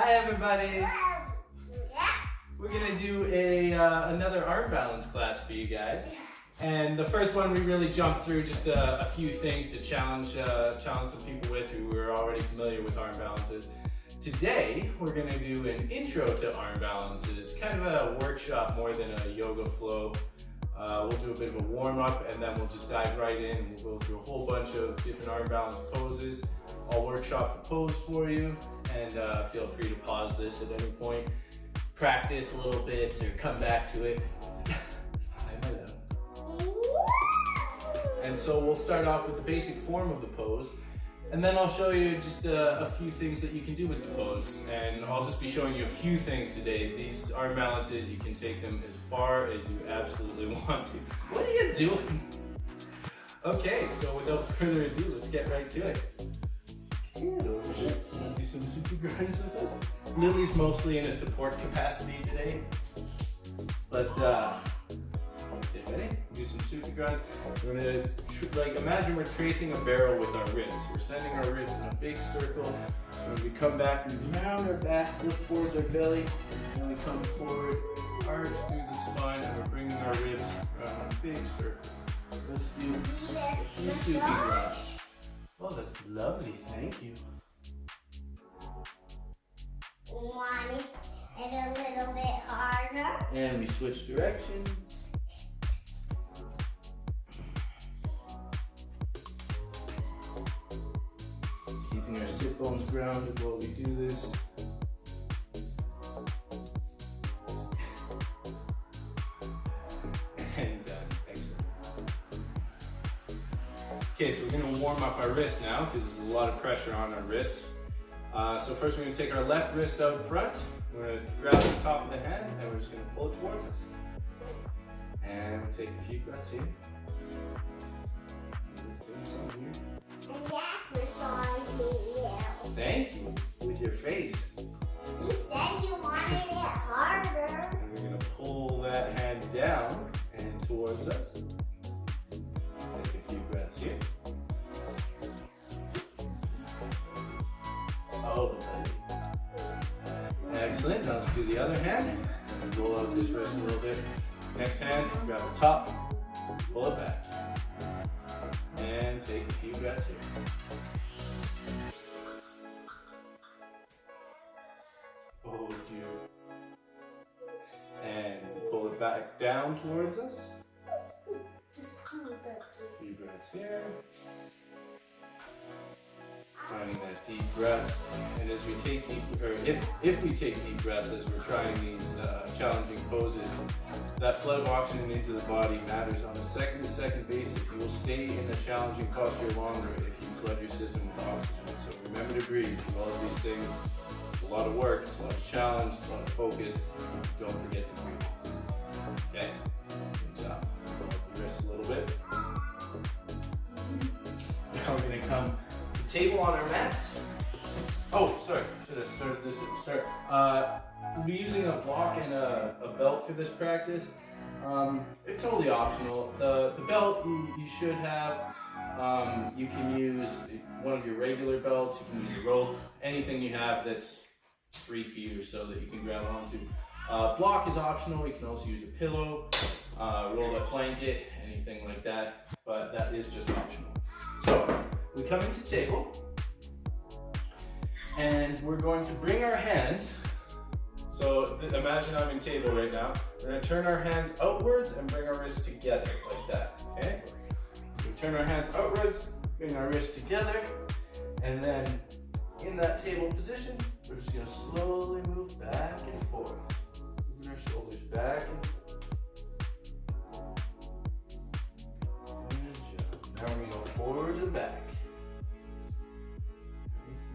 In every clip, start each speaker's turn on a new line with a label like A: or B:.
A: Hi everybody! We're gonna do another arm balance class for you guys. And the first one we really jumped through just a few things to challenge some people with who were already familiar with arm balances. Today we're gonna do an intro to arm balances, kind of a workshop more than a yoga flow. We'll do a bit of a warm-up and then we'll just dive right in. We'll go through a whole bunch of different arm balance poses. I'll workshop the pose for you, and feel free to pause this at any point. Practice a little bit or come back to it. Hi, my love. And so we'll start off with the basic form of the pose, and then I'll show you just a few things that you can do with the pose. And I'll just be showing you a few things today. These arm balances, you can take them as far as you absolutely want to. What are you doing? Okay, so without further ado, let's get right to it. Get over here. Want to do some super grinds with us? Lily's mostly in a support capacity today, but okay, ready? Do some super grinds. We're gonna imagine we're tracing a barrel with our ribs. We're sending our ribs in a big circle. When we come back, we round our back, look towards our belly, and then we come forward, arch through the spine, and we're bringing our ribs around a big circle. Let's do a few super grinds. Oh, that's lovely, thank you.
B: Want it a little bit harder.
A: And we switch directions. Keeping our sit bones grounded while we do this. And done. Excellent. Okay, so we're going to warm up our wrists now because there's a lot of pressure on our wrists. So first we're going to take our left wrist out in front. We're going to grab the top of the hand and we're just going to pull it towards us. And we'll take a few breaths here.
B: And that was on you.
A: Thank you. With your face.
B: You said you wanted it harder.
A: And we're going to pull that hand down and towards us. Take a few breaths here. Oh, excellent. Now let's do the other hand. Roll out this wrist a little bit. Next hand, grab the top, pull it back. And take a few breaths here. Oh dear. And pull it back down towards us. A few breaths here. Finding that deep breath, and as we take deep, or if we take deep breaths as we're trying these challenging poses, that flow of oxygen into the body matters on a second-to-second basis. You will stay in a challenging posture longer if you flood your system with oxygen. So remember to breathe. All of these things, it's a lot of work, it's a lot of challenge, it's a lot of focus. Don't forget to breathe. Okay, good job. Pull up the wrist a little bit. Now we're going to come table on our mats. Oh, sorry, should have started this at the start. We'll be using a block and a belt for this practice. It's totally optional. The belt you should have. You can use one of your regular belts, you can use a rope, anything you have that's 3 feet or so that you can grab onto. Block is optional. You can also use a pillow, roll up blanket, anything like that, but that is just optional. So, we come into table, and we're going to bring our hands, so imagine I'm in table right now. We're going to turn our hands outwards and bring our wrists together like that, okay? So we turn our hands outwards, bring our wrists together, and then in that table position, we're just going to slowly move back and forth, moving our shoulders back and forth. Good job. Now we're going to go forwards and back.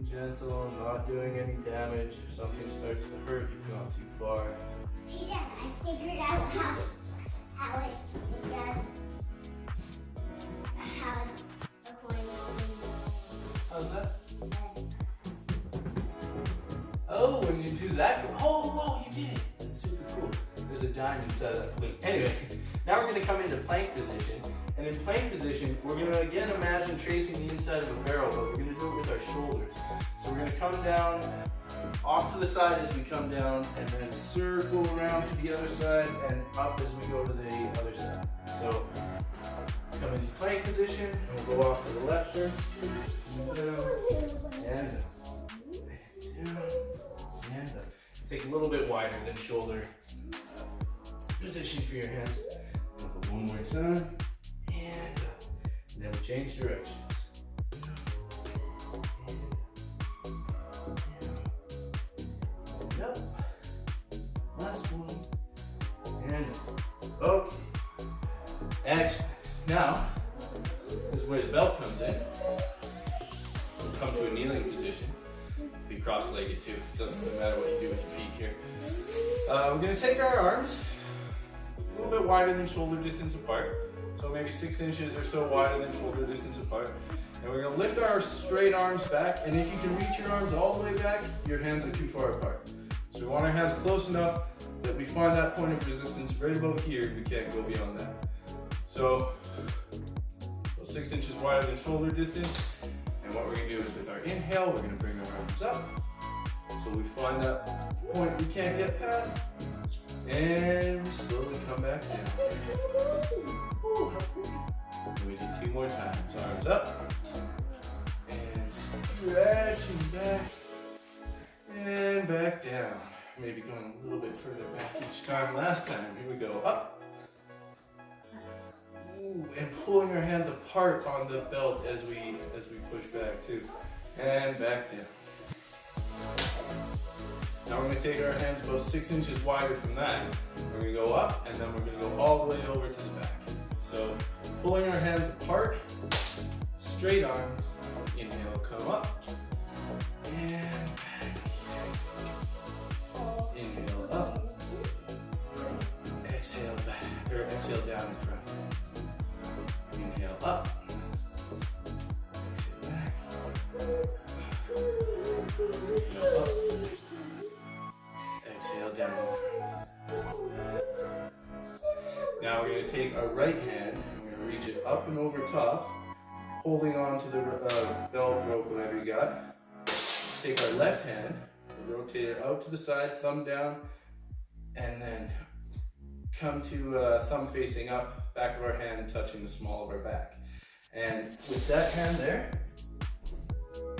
A: Gentle, not doing any damage. If something starts to hurt, you've gone too far.
B: Hey Dad, I figured out how it does. How it's a coin.
A: How's that? Oh, when you do that, oh, you did it. That's super cool. There's a dime inside that flute. Anyway, now we're going to come into plank position. And in plank position, we're going to again imagine tracing the inside of a barrel, but we're going to do it with our shoulders. So we're going to come down off to the side as we come down, and then circle around to the other side and up as we go to the other side. So come into plank position, and we'll go off to the left first. And up. Take a little bit wider than shoulder position for your hands. And go one more time. And up. And then we change directions. And up. Last one. And up. Okay. Excellent. Now, this is where the belt comes in. We'll come to a kneeling position. Be cross-legged too. Doesn't matter what you do with your feet here. We're going to take our arms a little bit wider than shoulder distance apart. So maybe 6 inches or so wider than shoulder distance apart. And we're going to lift our straight arms back. And if you can reach your arms all the way back, your hands are too far apart. So we want our hands close enough that we find that point of resistance right about here. We can't go beyond that. So 6 inches wider than shoulder distance. And what we're going to do is with our inhale, we're going to bring our arms up. So we find that point we can't get past. And we slowly come back down. And we do 2 more times. Arms up. And stretching back. And back down. Maybe going a little bit further back each time. Last time. Here we go. Up. And pulling our hands apart on the belt as we push back too. And back down. Now we're going to take our hands about 6 inches wider from that. We're going to go up, and then we're going to go all the way over to the back. So pulling our hands apart, straight arms, inhale, come up, and back. Inhale up, exhale back, or exhale down in front. Inhale up, exhale back, inhale up, exhale down in front. Now we're going to take our right hand, and we're going to reach it up and over top, holding on to the belt rope, whatever you got. Take our left hand, rotate it out to the side, thumb down, and then come to thumb facing up, back of our hand touching the small of our back. And with that hand there,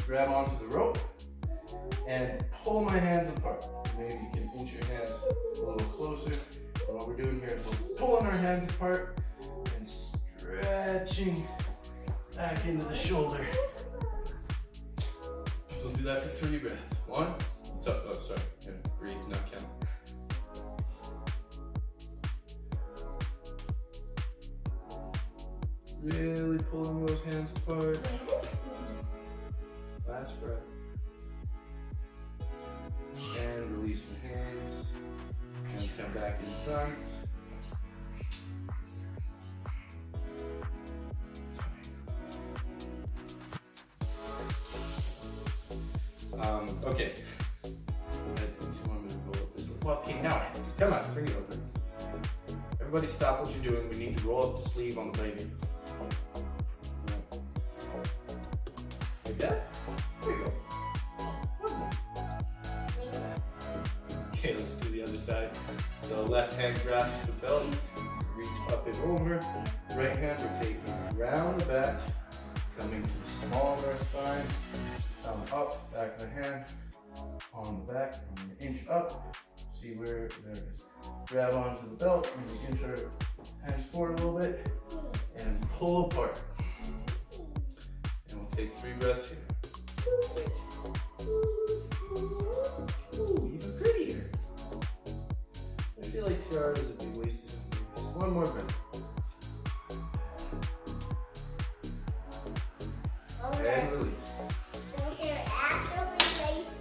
A: grab onto the rope and pull my hands apart. Maybe you can inch your hands a little closer. And what we're doing here is we're pulling our hands apart and stretching back into the shoulder. We'll do that for 3 breaths. 1, sorry, breathe, not count. Really pulling those hands apart. Last breath. And release the hands. And come back in front. Okay. Well, okay, now I have to. Come on, bring it over. Everybody stop what you're doing. We need to roll up the sleeve on the baby. Like that? There you go. One more. Okay, let's do the other side. So left hand grabs the belt, reach up and over. Right hand we're taking around the back, coming to the small of our spine. Thumb up, back of the hand, on the back. I'm going to inch up. See where, there it is. Grab onto the belt, and we inch our hands forward a little bit, and pull apart. And we'll take 3 breaths here. Ooh, even prettier. I feel like tiaras would be wasted. One more breath.
B: Okay.
A: And release.
B: So they're actually based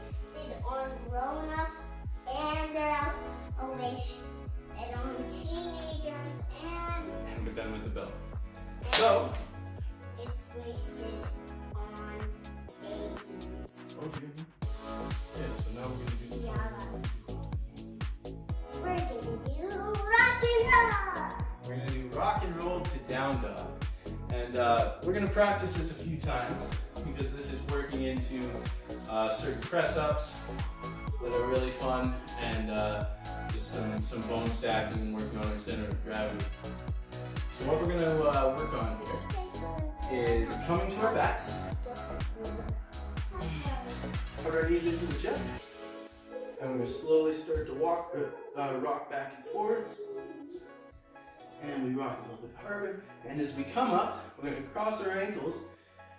B: on grown-ups, and they're also based on teenagers,
A: And we're done with the belt. So,
B: it's wasted on babies.
A: okay. Yeah, so now we're going to do
B: We're gonna do rock and roll.
A: We're going to do rock and roll to down dog. And we're going to practice this a few times because this is working into certain press-ups that are really fun, and just some bone stacking and working on our center of gravity. So what we're going to work on here is coming to our backs. Put our knees into the chest, and we're going to slowly start to rock back and forward. And we rock a little bit harder. And as we come up, we're going to cross our ankles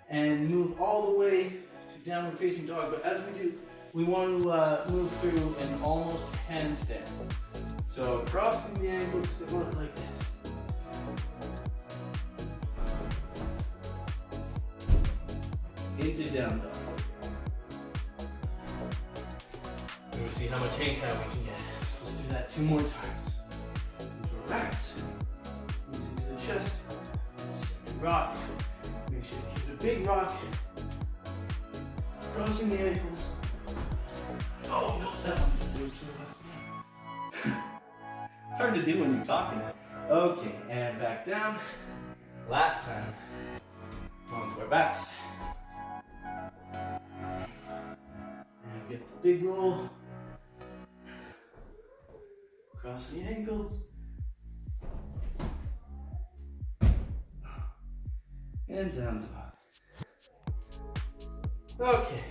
A: and move all the way to downward facing dog. But as we do, we want to move through an almost handstand. So crossing the ankles, go like this. Into down dog. And we'll see how much hang time we can get. Let's do that 2 more times. Relax. Knees into the chest. Rock. Make sure you keep it a big rock. Crossing the ankles. Oh no, that one didn't work so well. It's hard to do when you're talking. Okay, and back down. Last time. Onto our backs. And get the big roll. Cross the ankles. And down dog. Okay.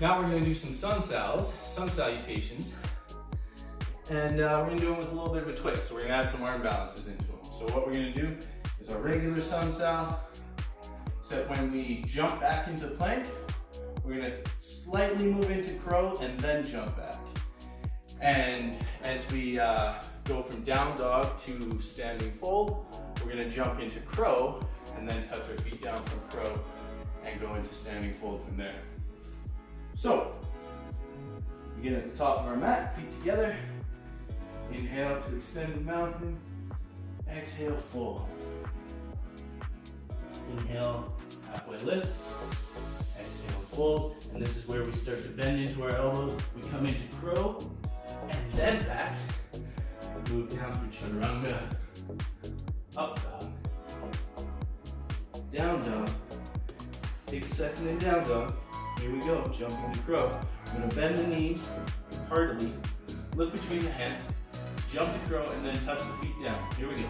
A: Now we're going to do some sun salutations. And we're going to do them with a little bit of a twist. So we're going to add some arm balances into them. So what we're going to do is our regular sun sal, except when we jump back into plank, we're going to slightly move into crow and then jump back. And as we go from down dog to standing fold, we're going to jump into crow and then touch our feet down from crow and go into standing fold from there. So, begin at the top of our mat, feet together. Inhale to extend the mountain. Exhale, fold. Inhale, halfway lift. Exhale, fold. And this is where we start to bend into our elbows. We come into crow and then back. Move down through chaturanga. Up dog. Down dog. Take a second and down dog. Here we go, jumping to crow. I'm going to bend the knees heartily, look between the hands, jump to crow, and then touch the feet down. Here we go.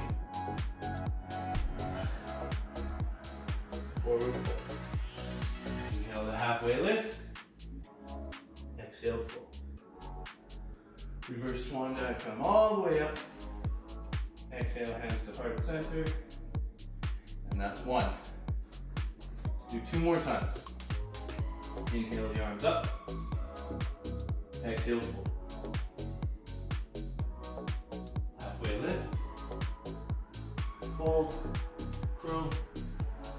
A: Forward fold. Inhale the halfway lift. Exhale, fold. Reverse swan dive, come all the way up. Exhale, hands to heart center. And that's 1. Let's do 2 more times. Inhale the arms up. Exhale, fold. Halfway lift. Fold. Crow.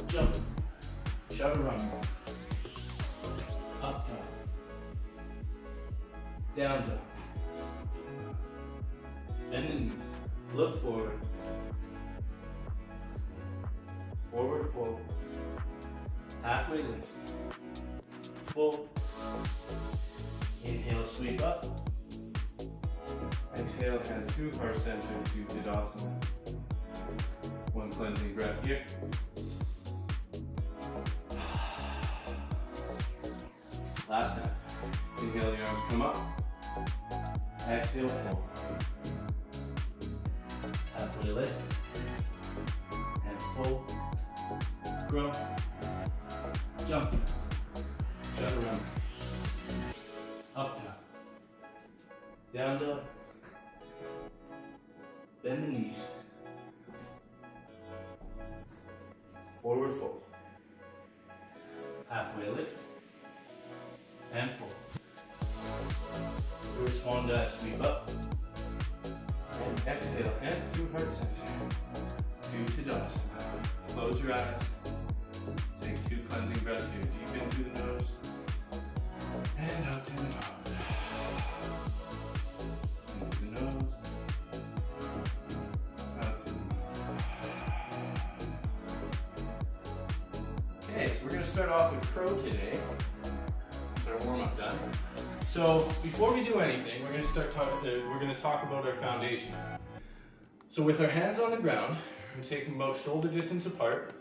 A: Jump. Chaturanga. Up dog. Down dog. Bend the knees. Look forward. Forward fold. Halfway lift. Fold. Inhale, sweep up. Exhale, hands through heart center to Tadasana. 1 cleansing breath here. Last time. Inhale, the arms come up. Exhale, fold. Halfway lift. And fold. Grow. Jump. Chaturanga. Up dog. Down dog. Bend the knees. Forward fold. Halfway lift. And fold. Reverse swan dive, sweep up. And exhale, hands to heart center. To Tadasana. Close your eyes. Take 2 cleansing breaths here. Deep in through the nose. And out through the mouth. In through the nose. Out through the mouth. Okay, so we're going to start off with crow today. That's our warm-up done. So before we do anything, we're going to talk about our foundation. So with our hands on the ground, we're taking about shoulder distance apart.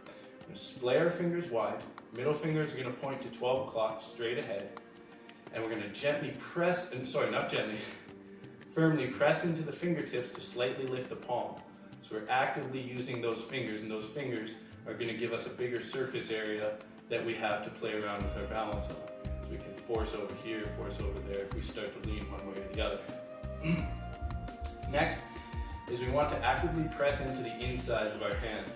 A: We're going to splay our fingers wide. Middle fingers are going to point to 12 o'clock straight ahead. And we're going to gently press, not gently, firmly press into the fingertips to slightly lift the palm. So we're actively using those fingers, and those fingers are going to give us a bigger surface area that we have to play around with our balance on. So we can force over here, force over there if we start to lean one way or the other. Next is we want to actively press into the insides of our hands,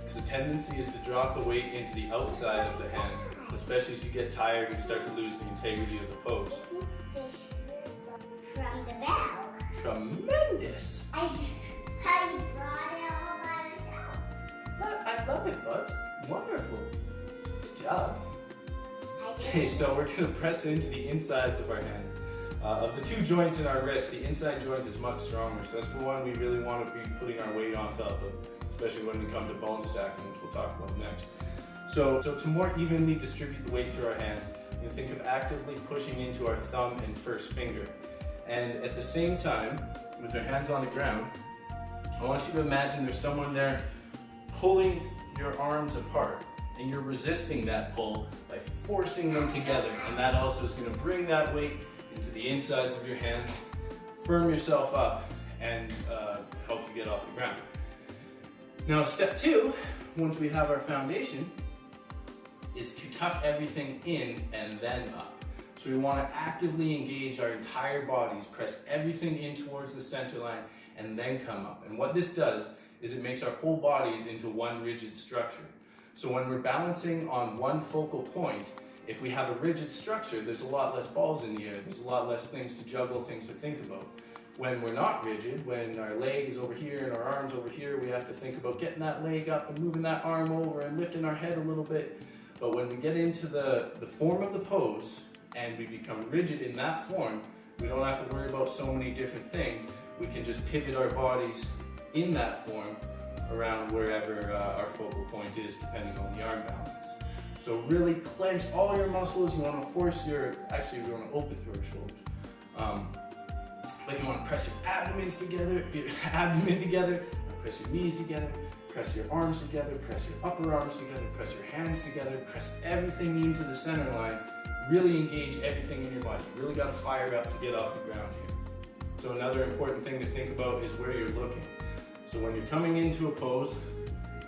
A: because the tendency is to drop the weight into the outside of the hands, especially as you get tired and start to lose the integrity of the pose.
B: This fish from the bell.
A: Tremendous!
B: I brought it all by myself.
A: I love it, Bubs. Wonderful. Good job.
B: I did.
A: Okay, so we're going to press into the insides of our hands. Of the two joints in our wrist, the inside joint is much stronger, so that's the one we really want to be putting our weight on top of, especially when we come to bone stacking, which we'll talk about next. So to more evenly distribute the weight through our hands, you think of actively pushing into our thumb and first finger. And at the same time, with our hands on the ground, I want you to imagine there's someone there pulling your arms apart, and you're resisting that pull by forcing them together, and that also is going to bring that weight into the insides of your hands, firm yourself up, and help you get off the ground. Now step 2, once we have our foundation, is to tuck everything in and then up. So we want to actively engage our entire bodies, press everything in towards the center line, and then come up. And what this does is it makes our whole bodies into one rigid structure. So when we're balancing on one focal point, if we have a rigid structure, there's a lot less balls in the air, there's a lot less things to juggle, things to think about. When we're not rigid, when our leg is over here and our arm's over here, we have to think about getting that leg up and moving that arm over and lifting our head a little bit. But when we get into the form of the pose and we become rigid in that form, we don't have to worry about so many different things. We can just pivot our bodies in that form around wherever our focal point is, depending on the arm balance. So really clench all your muscles. You want to force you want to open through your shoulders. But you want to press your abdomen together, press your knees together, press your arms together, press your upper arms together, press your hands together, press everything into the center line. Really engage everything in your body. You really got to fire up to get off the ground here. So another important thing to think about is where you're looking. So when you're coming into a pose,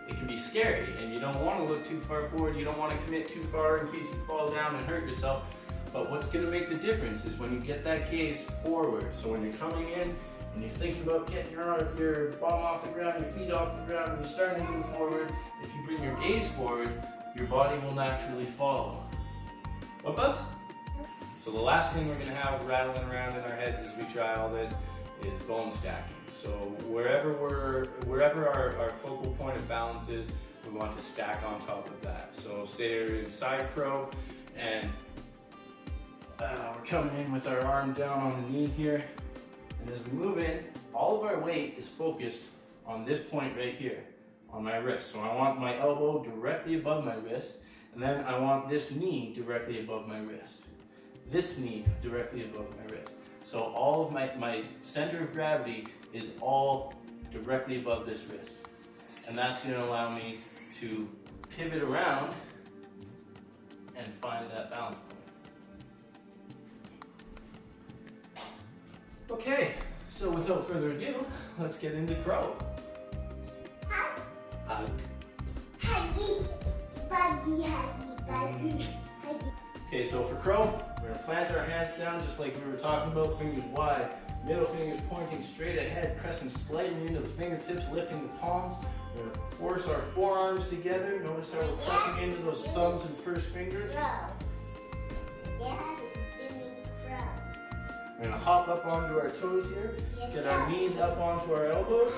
A: it can be scary and you don't want to look too far forward, you don't want to commit too far in case you fall down and hurt yourself. But what's going to make the difference is when you get that gaze forward. So when you're coming in and you're thinking about getting your bum off the ground, your feet off the ground, and you're starting to move forward, if you bring your gaze forward, your body will naturally follow. What, Bubs? So the last thing we're going to have rattling around in our heads as we try all this is bone stacking. So wherever our focal point of balance is, we want to stack on top of that. So say you're in side crow and we're coming in with our arm down on the knee here. And as we move in, all of our weight is focused on this point right here, on my wrist. So I want my elbow directly above my wrist, and then I want this knee directly above my wrist. This knee directly above my wrist. So all of my center of gravity is all directly above this wrist. And that's going to allow me to pivot around and find that balance point. Okay, so without further ado, let's get into crow.
B: Hug.
A: Hug.
B: Huggy. Buggy, huggy, buggy, huggy.
A: Okay, so for crow, we're gonna plant our hands down just like we were talking about, fingers wide, middle fingers pointing straight ahead, pressing slightly into the fingertips, lifting the palms. We're gonna force our forearms together. Notice how we're pressing into those thumbs and first fingers.
B: Crow. Dad is doing crow.
A: We're gonna hop up onto our toes here,
B: Yes,
A: get our knees up onto our elbows.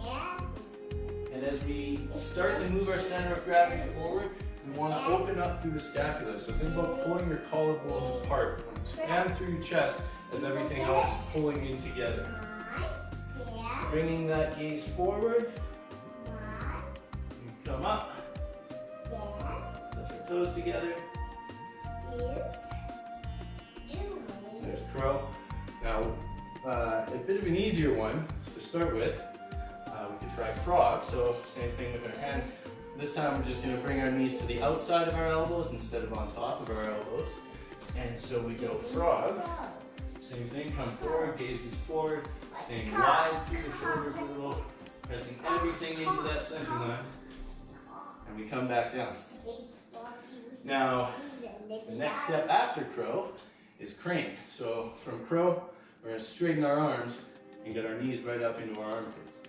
B: Dad
A: And as we start to move our center of gravity forward, we want to open up through the scapula. So think about pulling your collarbones apart. Expand through your chest as everything else is pulling in together.
B: Dad.
A: Bringing that gaze forward.
B: What?
A: You come up.
B: Dad
A: Touch your toes together.
B: is doing.
A: There's crow. Now, a bit of an easier one to start with. We could try frog. So same thing with our hands. This time we're just going to bring our knees to the outside of our elbows instead of on top of our elbows. And so we go frog. Same thing, come forward, gazes forward, staying wide through the shoulders a little, pressing everything into that center line. And we come back down. Now, the next step after crow is crane. So from crow, we're going to straighten our arms and get our knees right up into our armpits.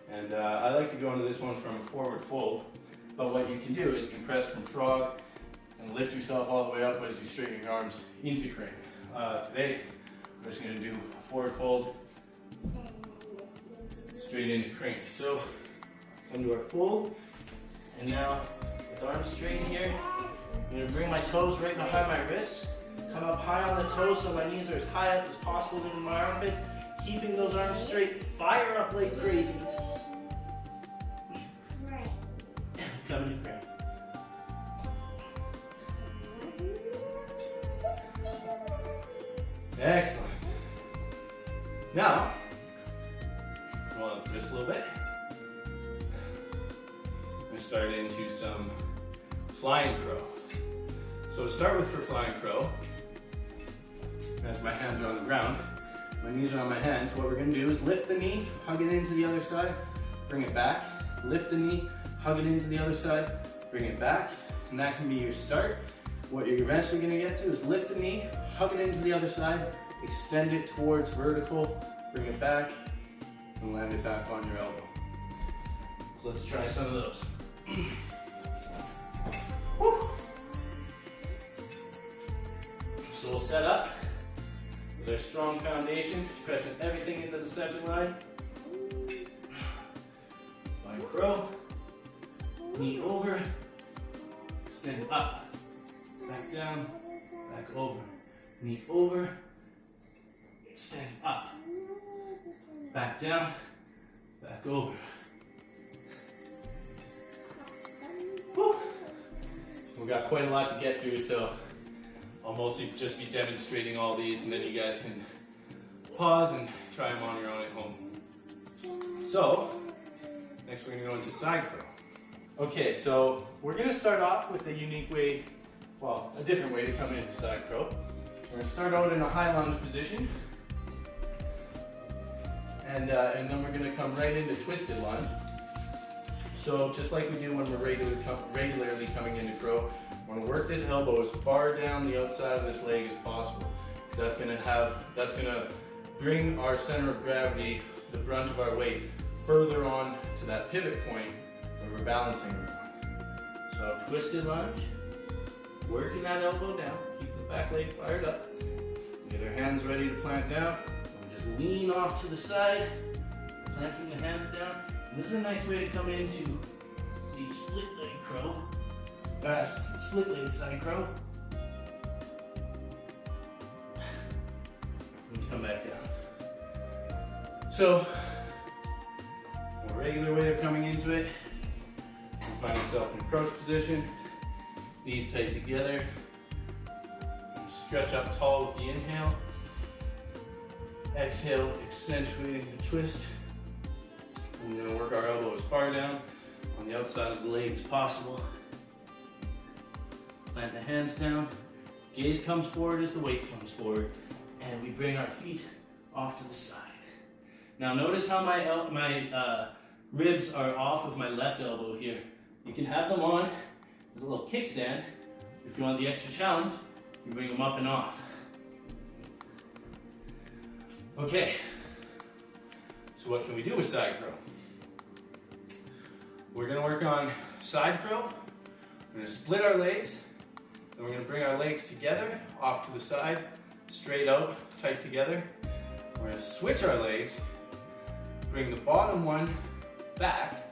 A: And I like to go into this one from a forward fold. But what you can do is you can press from frog and lift yourself all the way up as you straighten your arms into crane. Today, we're just going to do a forward fold, straight into crane. So, come to our fold, and now with arms straight here, I'm going to bring my toes right behind my wrists, come up high on the toes so my knees are as high up as possible into my armpits, keeping those arms straight, fire up like crazy. Come into crane. Excellent. Now, roll up the wrist a little bit. I'm going to start into some flying crow. So to start with for flying crow, as my hands are on the ground, my knees are on my hands, what we're going to do is lift the knee, hug it into the other side, bring it back, lift the knee, hug it into the other side, bring it back, and that can be your start. What you're eventually going to get to is lift the knee, hug it into the other side, extend it towards vertical, bring it back, and land it back on your elbow. So let's try some of those. So we'll set up with our strong foundation, pressing everything into the center line. Flying crow, knee over, extend up, back down, back over, knee over, extend up, back down, back over. Whew. We've got quite a lot to get through, so I'll mostly just be demonstrating all these, and then you guys can pause and try them on your own at home. So, next we're going to go into side crow. Okay, so we're going to start off with a unique way, well, a different way to come into side crow. We're going to start out in a high lunge position, and then we're going to come right into twisted lunge. So just like we do when we're regularly coming into crow, we're going to work this elbow as far down the outside of this leg as possible, because that's going to bring our center of gravity, the brunt of our weight, further on to that pivot point where we're balancing around. So twisted lunge, working that elbow down, keep the back leg fired up, get our hands ready to plant down, and just lean off to the side, planting the hands down. And this is a nice way to come into the split leg crow, split leg side crow. And come back down. So, a regular way of coming into it, you find yourself in a crouch position, knees tight together, and stretch up tall with the inhale. Exhale, accentuating the twist. And we're going to work our elbow as far down on the outside of the leg as possible. Plant the hands down. Gaze comes forward as the weight comes forward. And we bring our feet off to the side. Now notice how my ribs are off of my left elbow here. You can have them on as a little kickstand. If you want the extra challenge, you bring them up and off. Okay. So what can we do with side crow? We're going to work on side crow. We're going to split our legs. Then we're going to bring our legs together, off to the side, straight out, tight together. We're going to switch our legs, bring the bottom one back,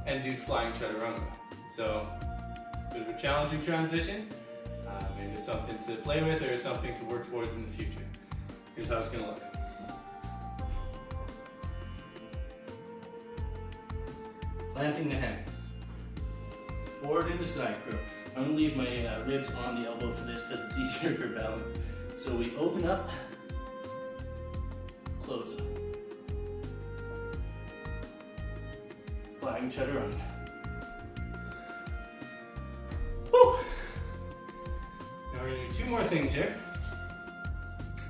A: and do flying chaturanga. So, it's a bit of a challenging transition. Maybe something to play with or something to work towards in the future. Here's how it's going to look. Planting the hands. Forward into side crow. I'm going to leave my ribs on the elbow for this because it's easier for balance. So we open up, close up. Flying chaturanga. more things here.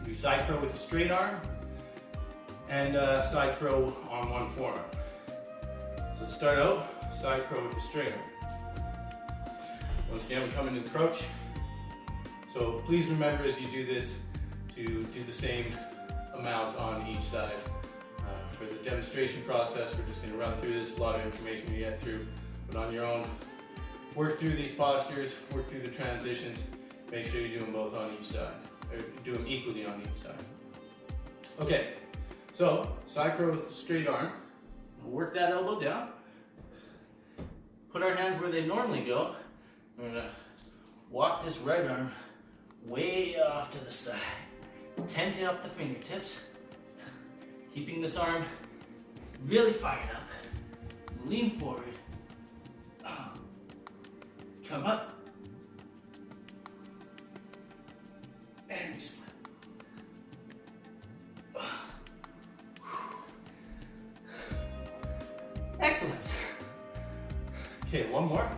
A: Do side curl with a straight arm and side curl on one forearm. So start out, side curl with a straight arm. Once again, we come into the crouch. So please remember as you do this to do the same amount on each side. For the demonstration process, we're just going to run through this, a lot of information to get through, but on your own, work through these postures, work through the transitions, make sure you do them both on each side, or do them equally on each side. Okay, so side curl with the straight arm, we'll work that elbow down, put our hands where they normally go, we're going to walk this right arm way off to the side, tenting up the fingertips, keeping this arm really fired up. Lean forward. Come up. And we split. Excellent. Okay, one more.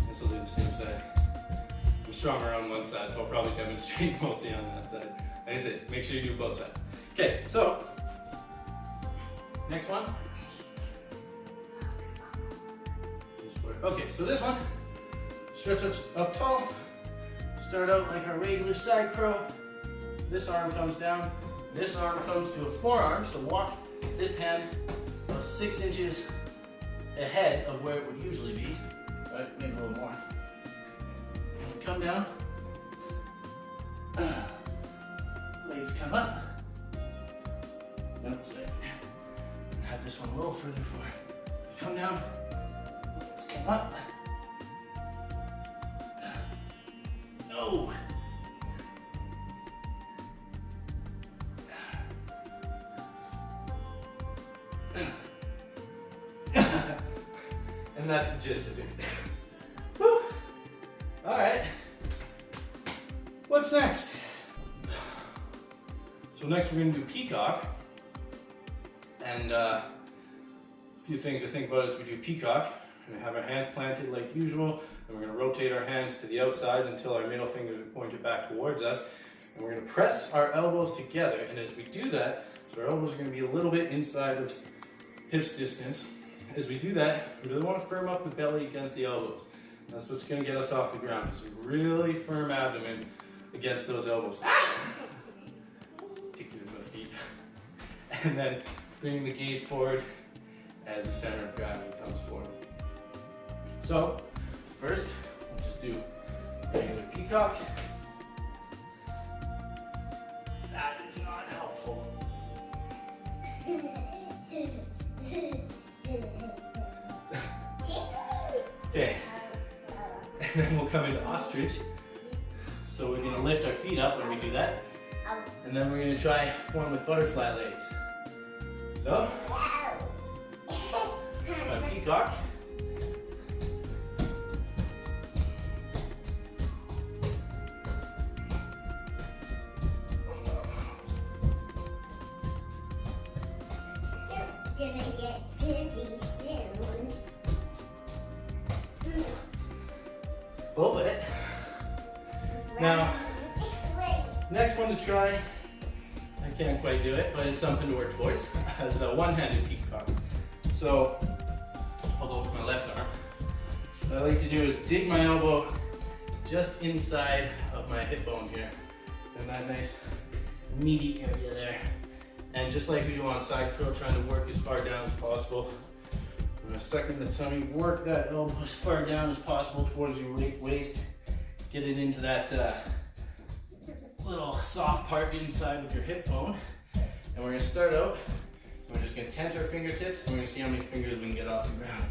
A: This will do the same side. I'm stronger on one side, so I'll probably demonstrate mostly on that side. Like I said, make sure you do both sides. Okay, so next one. Okay, so this one, stretch up tall. Start out like our regular side curl. This arm comes down. This arm comes to a forearm. So walk this hand about 6 inches ahead of where it would usually be. Right, maybe a little more. Come down. Legs come up. Notice it. And have this one a little further forward. Come down. Legs come up. No. And that's the gist of it. Woo. All right. What's next? So next we're going to do peacock. And a few things to think about as we do peacock. We're going to have our hands planted like usual. And we're going to rotate our hands to the outside until our middle fingers are pointed back towards us. And we're going to press our elbows together. And as we do that, so our elbows are going to be a little bit inside of hips distance. As we do that, we really want to firm up the belly against the elbows. That's what's going to get us off the ground. So really firm abdomen against those elbows. Just tickling my feet. And then bringing the gaze forward as the center of gravity comes forward. So first, we'll just do regular peacock. That is not helpful. Okay, and then we'll come into ostrich. So we're going to lift our feet up when we do that. And then we're going to try one with butterfly legs. So, my peacock.
B: You're gonna get dizzy soon.
A: A little bit. Now, next one to try, I can't quite do it, but it's something to work towards, is a one-handed peacock. So, I'll go with my left arm. What I like to do is dig my elbow just inside of my hip bone here, and that nice meaty area there. And just like we do on side curl, trying to work as far down as possible. I'm going to second the tummy, work that elbow as far down as possible towards your waist. Get it into that little soft part inside with your hip bone. And we're going to start out, we're just going to tent our fingertips, and we're going to see how many fingers we can get off the ground.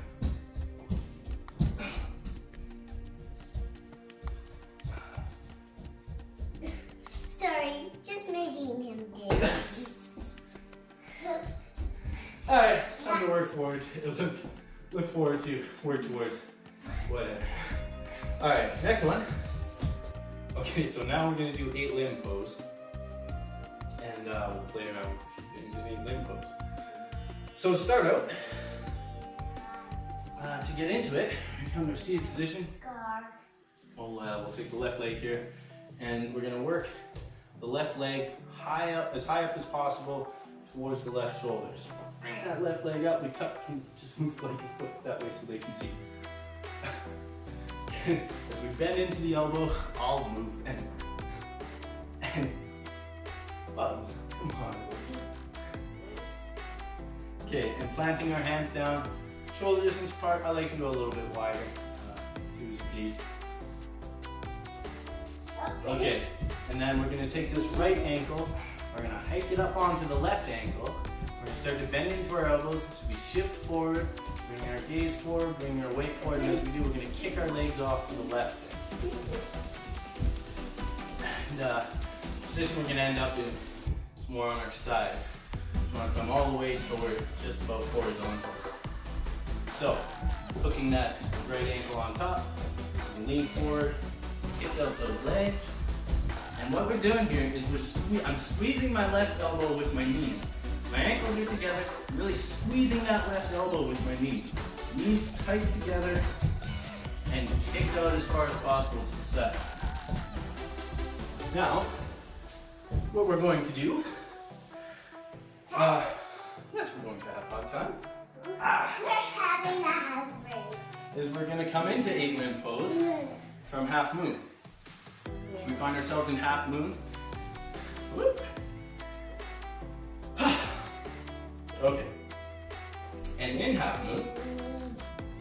B: Sorry, just making him dizzy.
A: Alright, something to work forward to, look forward to, work towards, whatever. Alright, next one. Okay, so now we're going to do 8-limb pose. And we'll play around with a few things in 8-limb pose. So to start out, to get into it, we come to a seated position. take the left leg here, and we're gonna work the left leg high up, as high up as possible towards the left shoulder. So bring that left leg up, we tuck, and just move like your foot that way so they can see. As we bend into the elbow, I'll move and bottoms, come on. Okay, and planting our hands down, shoulder distance apart. I like to go a little bit wider, twos please. Okay, and then we're gonna take this right ankle, we're gonna hike it up onto the left ankle. We're gonna start to bend into our elbows, so we shift forward, bring our gaze forward, bring our weight forward, and as we do, we're gonna kick our legs off to the left. And the position we're gonna end up in is more on our side. We want to come all the way till we're just about horizontal. So, hooking that right ankle on top, lean forward, kick out those legs. And what we're doing here is I'm squeezing my left elbow with my knees. My ankles are together, really squeezing that left elbow with my knees. Knees tight together and kick out as far as possible to the side. Now, what we're going to do, yes, we're going to have fun time.
B: We're having a husband.
A: Is we're going to come into 8-limb pose from half moon. So we find ourselves in half moon. Whoop. Okay. And in half moon,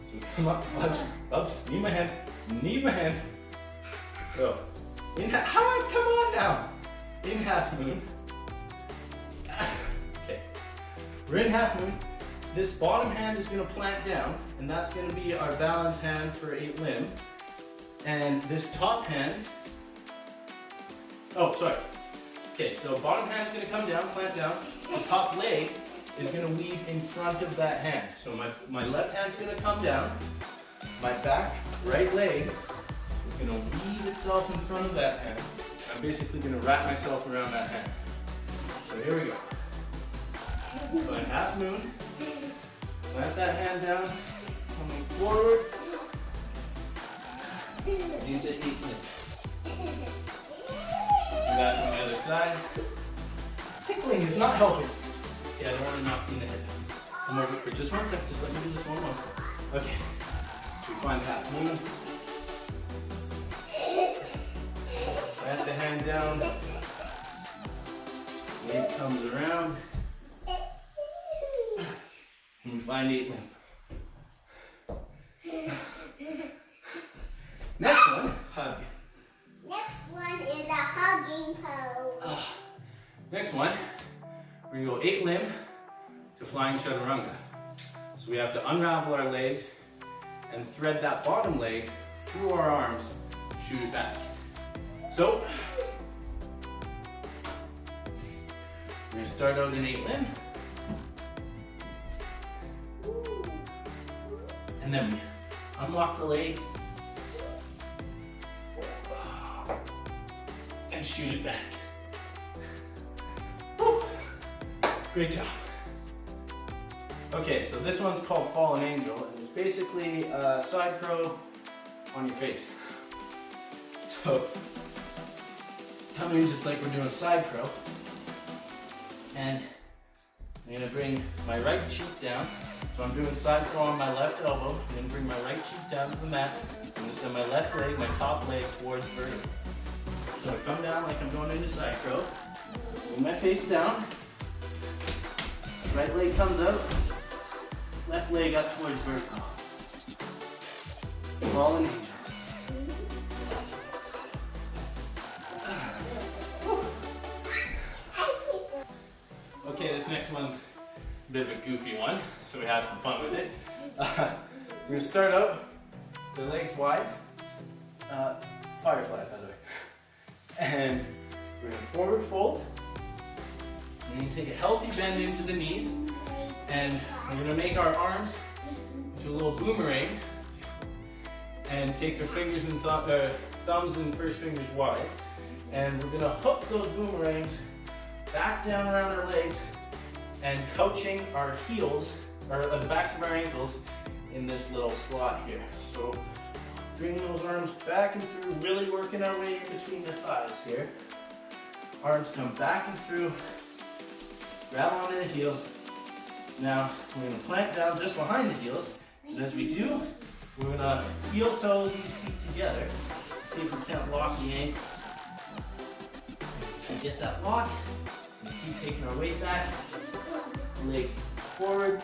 A: so we come up, ups, knee my hand. So, come on now. In half moon. Okay. We're in half moon. This bottom hand is going to plant down, and that's going to be our balance hand for 8-limb. And this top hand, okay, so bottom hand's going to come down, plant down. The top leg is going to weave in front of that hand. So my left hand's going to come down. My back right leg is going to weave itself in front of that hand. I'm basically going to wrap myself around that hand. So here we go. So in half moon, plant that hand down, coming forward, into 8-limb. And that's on the other side. Tickling is not helping. Yeah, I don't want to knock you in the head. Come over for just 1 second, just let me do this one more. Okay, so we find half moon. Plant the hand down. Leg comes around. And we find 8-limb. Next one, hug.
B: Next one is a hugging pose.
A: Next one, we're gonna go 8-limb to flying chaturanga. So we have to unravel our legs and thread that bottom leg through our arms, shoot it back. So, we're gonna start out in 8-limb. And then we unlock the legs and shoot it back. Woo. Great job. Okay, so this one's called Fallen Angel, and it's basically a side crow on your face. So, come in just like we're doing side crow, and I'm gonna bring my right cheek down. So I'm doing side crow on my left elbow. I'm gonna bring my right cheek down to the mat. I'm gonna send my left leg, my top leg towards vertical. So I come down like I'm going into side crow. Bring my face down. Right leg comes out. Left leg up towards vertical. Fallen angel. Okay, this next one, a bit of a goofy one, so we have some fun with it. We're gonna start out, the legs wide, firefly by the way. And we're gonna forward fold. We're gonna take a healthy bend into the knees, and we're gonna make our arms into a little boomerang, and take our fingers and thumbs and first fingers wide. And we're gonna hook those boomerangs back down around our legs and couching our heels, or the backs of our ankles in this little slot here. So bring those arms back and through, really working our way in between the thighs here. Arms come back and through, grab onto the heels. Now we're going to plant down just behind the heels, and as we do, we're going to heel toe these feet together. See if we can't lock the ankles. And get that lock, and keep taking our weight back, legs forward.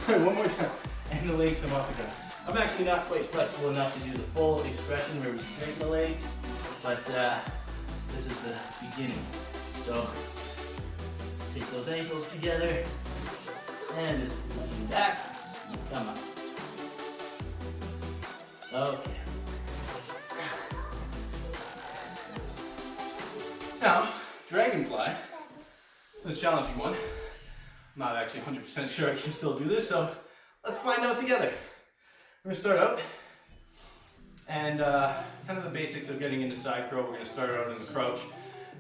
A: One more time, and the legs come off the ground. I'm actually not quite flexible enough to do the full expression where we straighten the legs, but this is the beginning. So take those ankles together and just lean back, come up. Okay. Now, dragonfly is a challenging one. I'm not actually 100% sure I can still do this, so let's find out together. We're gonna start out, and kind of the basics of getting into side curl. We're gonna start out in the crouch,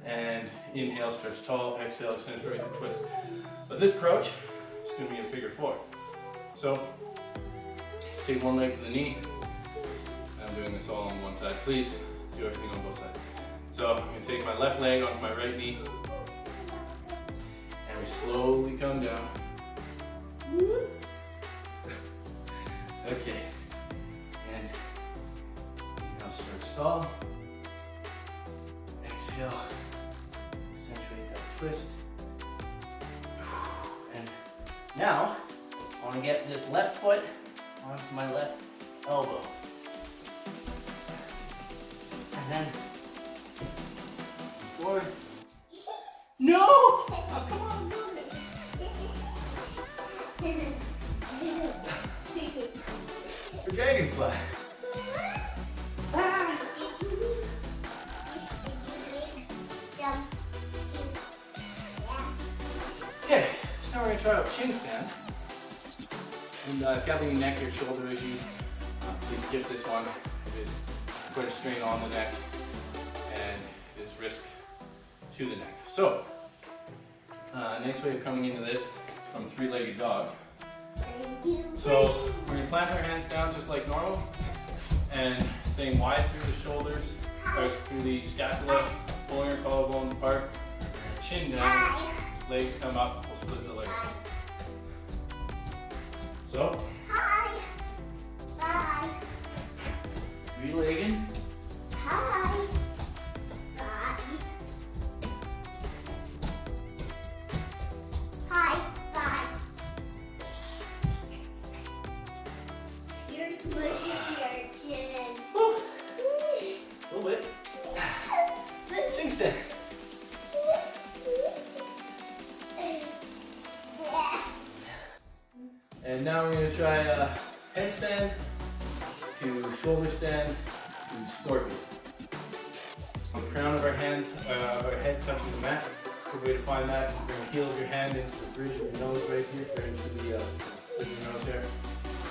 A: and inhale, stretch tall, exhale, accentuate the twist. But this crouch is gonna be in figure 4. So, take one leg to the knee. I'm doing this all on one side. Please do everything on both sides. So, I'm gonna take my left leg onto my right knee, and we slowly come down. Okay. And now stretch tall. Exhale. Accentuate that twist. And now, I want to get this left foot onto my left elbow. And then forward. No! Oh, come on, move it. For dragonfly. Okay, so now we're going to try out chin stand. And if you have any neck or shoulder issues, please skip this one. It is quite a strain on the neck and it is risk to the neck. So, next way of coming into this from three-legged dog. So we're going to plant our hands down just like normal and staying wide through the shoulders, or through the scapula, pulling our collarbones apart, chin down, legs come up, we'll split the legs. So, three-legged. And now we're going to try headstand to shoulder stand to scorpion. On the crown of our hand, our head touching the mat. Good way to find that, bring the heel of your hand into the bridge of your nose right here, or into the bridge of your nose here.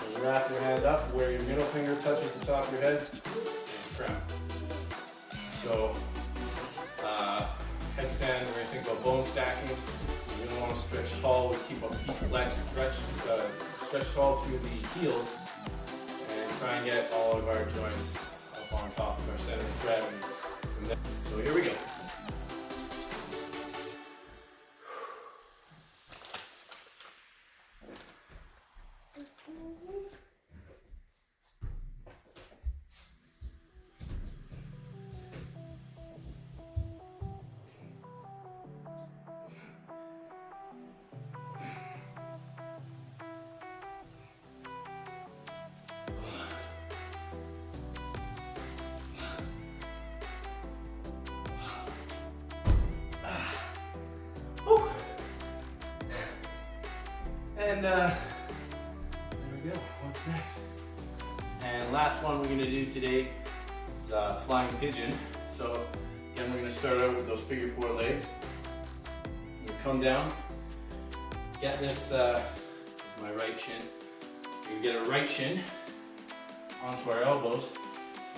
A: And wrap your hand up where your middle finger touches the top of your head, and the crown. So, headstand, we're going to think about bone stacking. You're going to want to stretch tall, we keep our feet flexed, stretch tall through the heels, and try and get all of our joints up on top of our center of gravity. So here we go. And there we go, what's next? And last one we're gonna do today is flying pigeon. So again, we're gonna start out with those figure 4 legs. You come down, get this, is my right shin. You get a right shin onto our elbows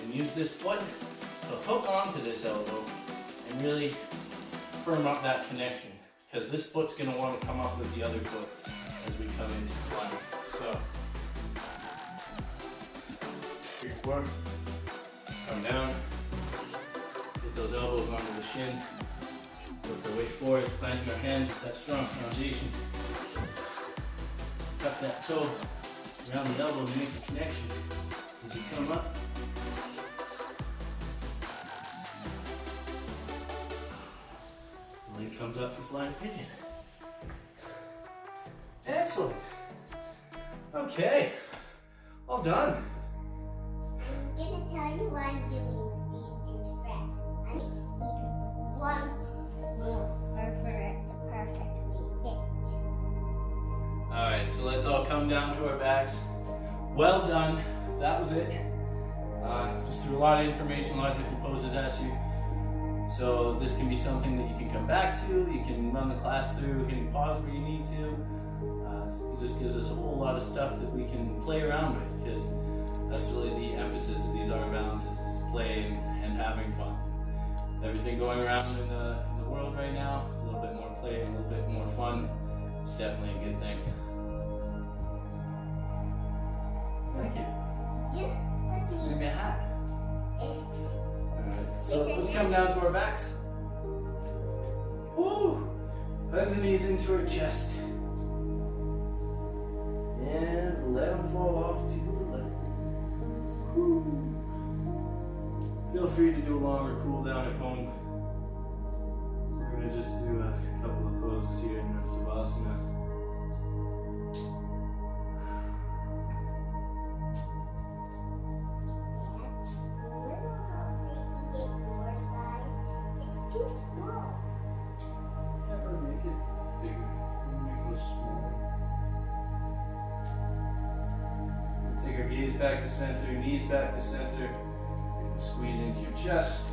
A: and use this foot to hook onto this elbow and really firm up that connection, because this foot's gonna want to come up with the other foot as we come into flying. So before. Come down. Get those elbows onto the shin. Work our way forward, planting our hands with that strong foundation. Tuck that toe around the elbow to make a connection. As you come up. Leg comes up for flying pigeon. Excellent. Okay. All done.
B: I'm gonna tell you what I'm doing with these two straps. I need one more for it to perfectly fit.
A: Alright, so let's all come down to our backs. Well done. That was it. Just threw a lot of information, a lot of different poses at you. So this can be something that you can come back to. You can run the class through, hitting pause where you need to. It just gives us a whole lot of stuff that we can play around with, because that's really the emphasis of these arm balances, is play and having fun. With everything going around in the world right now, a little bit more play and a little bit more fun, it's definitely a good thing. Thank you.
B: Just
A: Give me a hat.
B: it.
A: Alright, so let's come down to our backs. Woo! Bend the knees into our chest. And let them fall off to the left. Woo. Feel free to do a longer cool down at home. We're going to just do a couple of poses here in Savasana. Gaze back to center, knees back to center, squeeze into your chest.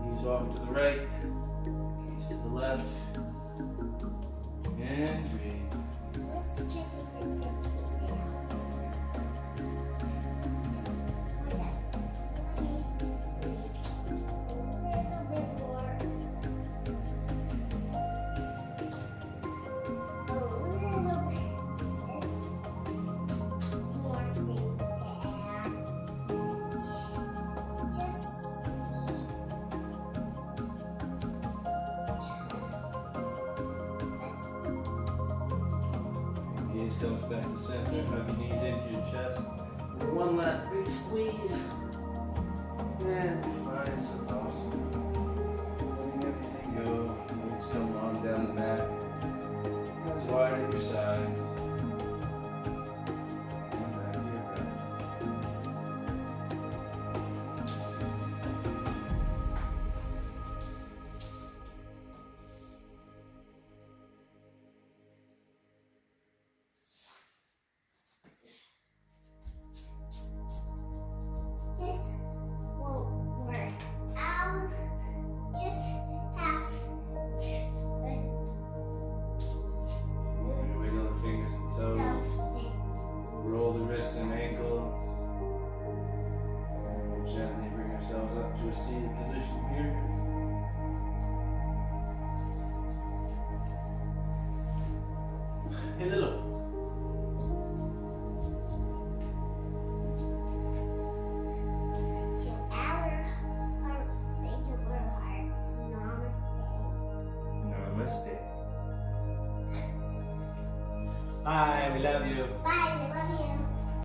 A: Knees off to the right, gaze to the left, and breathe.
B: Let's check if we can keep it out. A little bit more.
A: Gaze comes back to center, hug your knees into your chest. And one last big squeeze. And find some awesome. Letting everything go. Legs come on down the mat. Hands wide at your sides. And back to your breath. Roll the wrists and ankles. And we'll gently bring ourselves up to a seated position here. Hey, little.
B: To our hearts, thank you for our hearts. Namaste.
A: Namaste. Bye, we love you.
B: Bye, we love you.